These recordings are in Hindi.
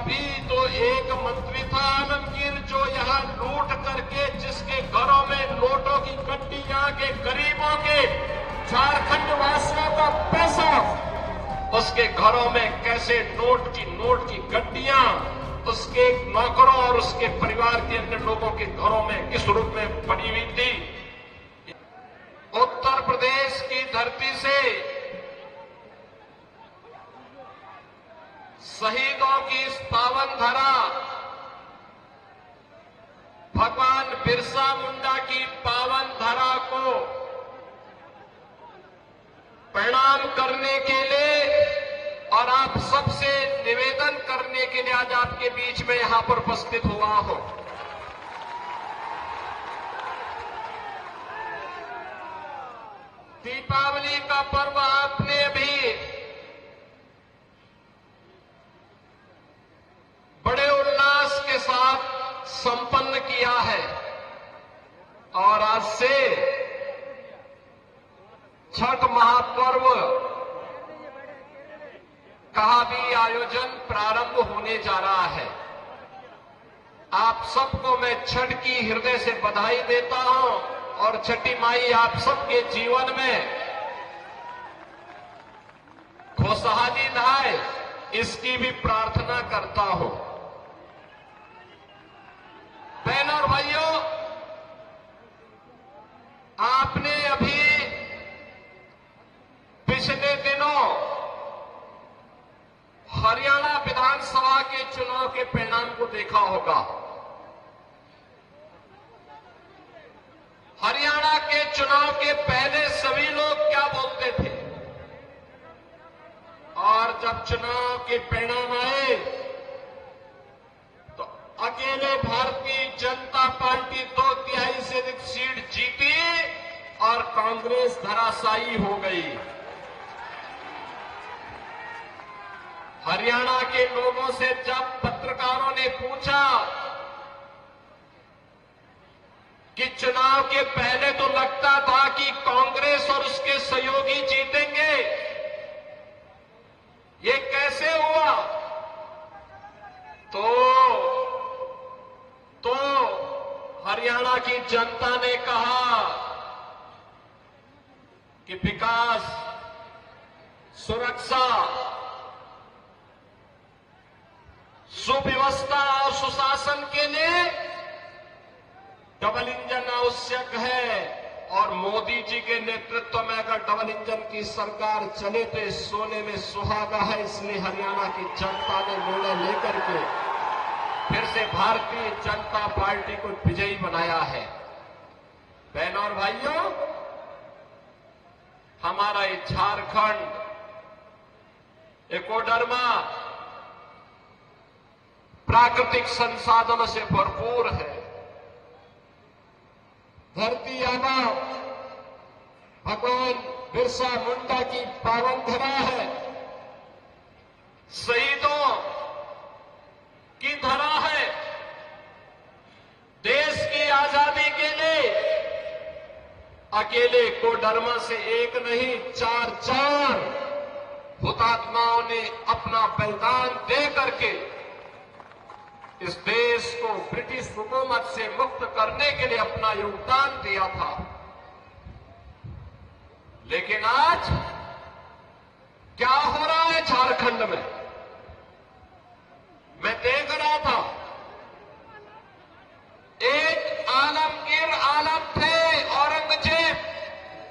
भी तो एक मंत्री था आलमगीर, जो यहां लूट करके जिसके घरों में नोटों की गड्डियां के गरीबों के झारखंड वासियों का पैसा उसके घरों में कैसे नोट की गड्डियां उसके नौकरों और उसके परिवार के अन्य लोगों के घरों में किस रूप में पड़ी हुई थी। उत्तर प्रदेश की धरती से शहीदों की इस पावन धरा, भगवान बिरसा मुंडा की पावन धरा को प्रणाम करने के लिए और आप सबसे निवेदन करने के लिए आज आपके बीच में यहां पर उपस्थित हुआ हूं। दीपावली का पर्व आपने भी बड़े उल्लास के साथ संपन्न किया है और आज से छठ महापर्व का भी आयोजन प्रारंभ होने जा रहा है। आप सबको मैं छठ की हृदय से बधाई देता हूं और छठी माई आप सबके जीवन में खुशहाली लाए, इसकी भी प्रार्थना करता हूं। बहनों और भाइयों, आपने अभी पिछले दिनों हरियाणा विधानसभा के चुनाव के परिणाम को देखा होगा। हरियाणा के चुनाव के पहले सभी लोग क्या बोलते थे और जब चुनाव के परिणाम आए तो अकेले भारतीय जनता पार्टी 2/3 से अधिक सीट जीती और कांग्रेस धराशायी हो गई। हरियाणा के लोगों से जब पत्रकारों ने पूछा कि चुनाव के पहले तो लगता था कि कांग्रेस और उसके सहयोगी जीतेंगे, ये कैसे हुआ, तो हरियाणा की जनता ने कहा कि विकास, सुरक्षा, सुव्यवस्था और सुशासन के लिए डबल इंजन आवश्यक है और मोदी जी के नेतृत्व में अगर डबल इंजन की सरकार चले तो इस सोने में सुहागा है। इसलिए हरियाणा की जनता ने निर्णय लेकर के फिर से भारतीय जनता पार्टी को विजयी बनाया है। बहनों और भाइयों, हमारा ये झारखंड एकोडर्मा प्राकृतिक संसाधनों से भरपूर है। धरती आबा भगवान बिरसा मुंडा की पावन धरा है, शहीदों की धरा है। देश की आजादी के लिए अकेले कोडरमा से एक नहीं, 4 हुतात्माओं ने अपना बलिदान दे करके इस देश को ब्रिटिश हुकूमत से मुक्त करने के लिए अपना योगदान दिया था। लेकिन आज क्या हो रहा है झारखंड में, मैं देख रहा था। एक आलमगीर आलम थे, औरंगजेब,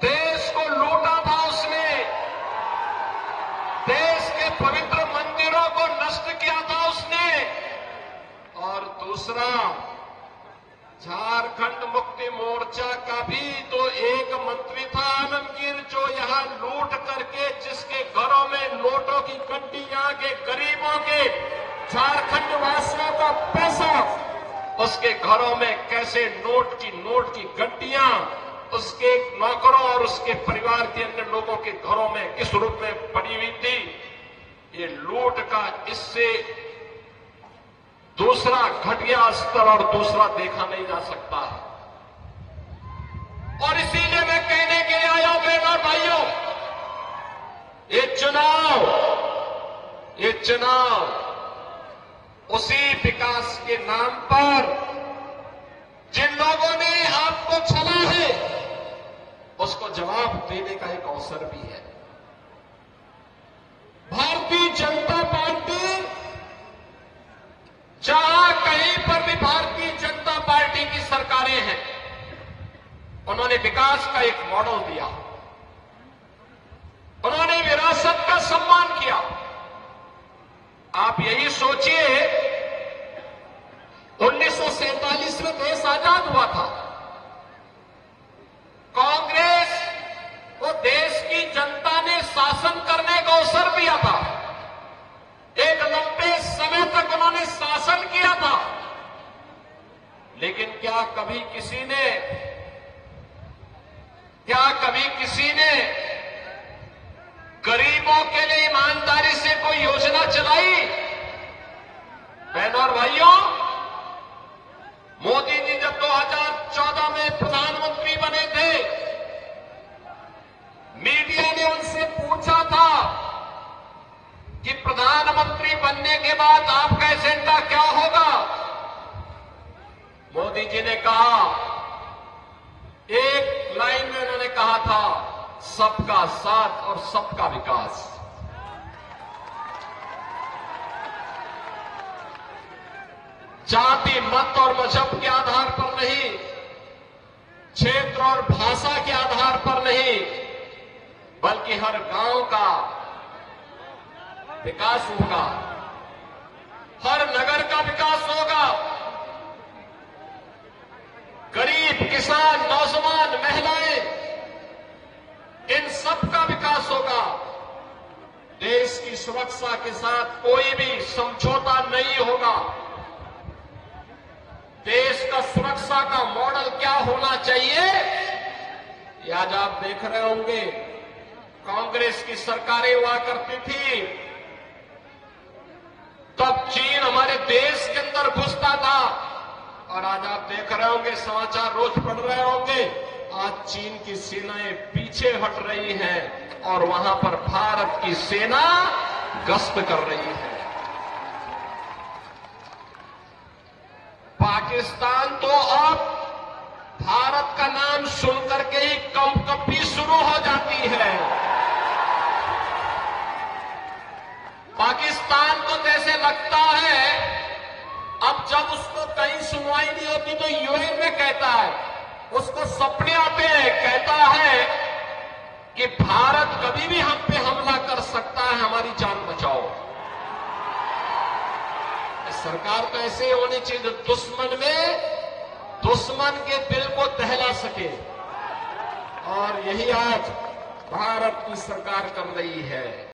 देश को लूटा था उसने, देश के पवित्र मंदिरों को नष्ट किया था उसने। और दूसरा, झारखंड मुक्ति मोर्चा का भी तो एक मंत्री था आलमगीर, जो यहां लूट करके जिसके घरों में नोटों की गड्डियां के गरीबों के झारखंड वासियों का पैसा उसके घरों में कैसे नोट की गड्डियां उसके नौकरों और उसके परिवार के अन्य लोगों के घरों में किस रूप में पड़ी हुई थी। ये लूट का इससे दूसरा घटिया स्तर और दूसरा देखा नहीं जा सकता है। और इसीलिए मैं कहने के लिए आया हूं बहनों और भाइयों, ये चुनाव विकास के नाम पर जिन लोगों ने आपको छला है, उसको जवाब देने का एक अवसर भी है। भारतीय जनता पार्टी, जहां कहीं पर भी भारतीय जनता पार्टी की सरकारें हैं, उन्होंने विकास का एक मॉडल दिया, उन्होंने विरासत का सम्मान किया। आप यही सोचिए, 1947 में देश आजाद हुआ था। कांग्रेस को देश की जनता ने शासन करने का अवसर दिया था। एक लंबे समय तक उन्होंने शासन किया था, लेकिन क्या कभी किसी ने गरीबों के लिए ईमानदारी से कोई योजना चलाई? बहनों और भाइयों, मोदी जी जब 2014 में प्रधानमंत्री बने थे, मीडिया ने उनसे पूछा था कि प्रधानमंत्री बनने के बाद आपका एजेंडा क्या होगा? मोदी जी ने कहा, एक लाइन में उन्होंने कहा था, सबका साथ और सबका विकास। जाति, मत और मजहब के आधार पर नहीं, क्षेत्र और भाषा के आधार पर नहीं, बल्कि हर गांव का विकास होगा, हर नगर का विकास होगा। गरीब, किसान, नौजवान, महिलाएं, इन सब का विकास होगा। देश की सुरक्षा के साथ कोई भी समझौता नहीं होगा। देश का सुरक्षा का मॉडल क्या होना चाहिए, ये आज आप देख रहे होंगे। कांग्रेस की सरकारें हुआ करती थी, तब चीन हमारे देश के अंदर घुसता था, और आज आप देख रहे होंगे, समाचार रोज पढ़ रहे होंगे, आज चीन की सेनाएं पीछे हट रही हैं और वहां पर भारत की सेना गश्त कर रही है। पाकिस्तान तो अब भारत का नाम सुनकर के ही कंपकपी शुरू हो जाती है। पाकिस्तान को जैसे लगता है, अब जब उसको कहीं सुनवाई नहीं होती तो यूएन में कहता है, उसको सपने आते हैं, कहता है कि भारत कभी भी हम पे हमला कर सकता है, हमारी जान बचाओ। सरकार तो ऐसे होनी चाहिए, दुश्मन के दिल को दहला सके, और यही आज भारत की सरकार कर रही है।